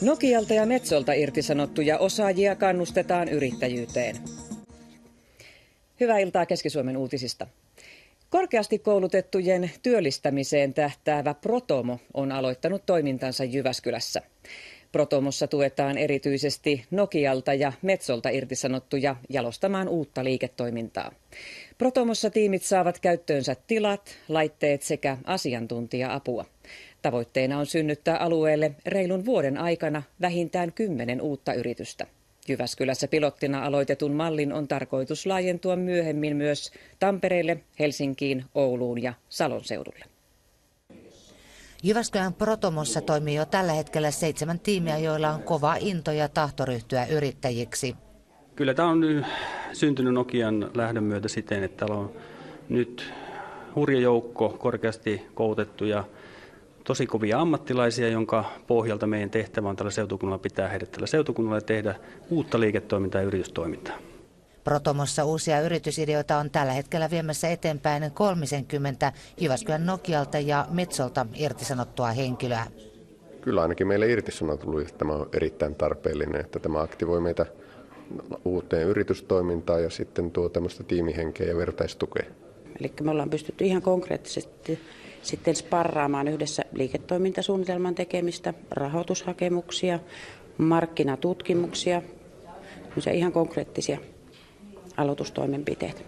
Nokialta ja Metsolta irtisanottuja osaajia kannustetaan yrittäjyyteen. Hyvää iltaa Keski-Suomen uutisista. Korkeasti koulutettujen työllistämiseen tähtäävä Protomo on aloittanut toimintansa Jyväskylässä. Protomossa tuetaan erityisesti Nokialta ja Metsolta irtisanottuja jalostamaan uutta liiketoimintaa. Protomossa tiimit saavat käyttöönsä tilat, laitteet sekä asiantuntija-apua. Tavoitteena on synnyttää alueelle reilun vuoden aikana vähintään 10 uutta yritystä. Jyväskylässä pilottina aloitetun mallin on tarkoitus laajentua myöhemmin myös Tampereelle, Helsinkiin, Ouluun ja Salon seudulle. Jyväskylän Protomossa toimii jo tällä hetkellä 7 tiimiä, joilla on kova into ja tahto ryhtyä yrittäjiksi. Kyllä tämä on syntynyt Nokian lähdön myötä siten, että täällä on nyt hurja joukko korkeasti koulutettuja, tosi kovia ammattilaisia, jonka pohjalta meidän tehtävä on tällä seutukunnalla pitää heidät tällä seutukunnalla tehdä uutta liiketoimintaa ja yritystoimintaa. Protomossa uusia yritysideoita on tällä hetkellä viemässä eteenpäin 30 Jyväskylän Nokialta ja Metsolta irtisanottua henkilöä. Kyllä ainakin meille irtisanotulle tämä on erittäin tarpeellinen, että tämä aktivoi meitä uuteen yritystoimintaan ja sitten tuo tämmöistä tiimihenkeä ja vertaistukea. Eli me ollaan pystytty ihan konkreettisesti sitten sparraamaan yhdessä liiketoimintasuunnitelman tekemistä, rahoitushakemuksia, markkinatutkimuksia, ihan konkreettisia aloitustoimenpiteitä.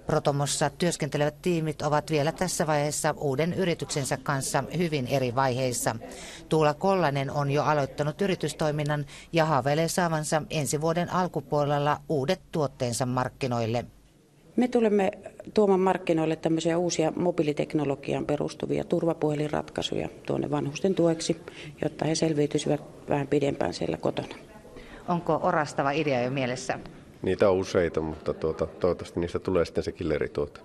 Protomossa työskentelevät tiimit ovat vielä tässä vaiheessa uuden yrityksensä kanssa hyvin eri vaiheissa. Tuula Kollanen on jo aloittanut yritystoiminnan ja haaveilee saavansa ensi vuoden alkupuolella uudet tuotteensa markkinoille. Me tulemme tuomaan markkinoille tämmöisiä uusia mobiiliteknologiaan perustuvia turvapuhelinratkaisuja tuonne vanhusten tueksi, jotta he selviytyisivät vähän pidempään siellä kotona. Onko orastava idea jo mielessä? Niitä on useita, mutta toivottavasti niistä tulee sitten se killerituote.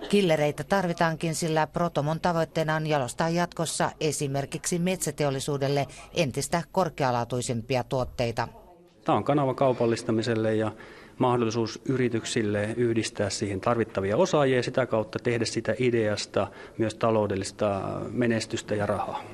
Killereitä tarvitaankin, sillä Protomon tavoitteena on jalostaa jatkossa esimerkiksi metsäteollisuudelle entistä korkealaatuisempia tuotteita. Tämä on kanava kaupallistamiselle ja mahdollisuus yrityksille yhdistää siihen tarvittavia osaajia ja sitä kautta tehdä sitä ideasta myös taloudellista menestystä ja rahaa.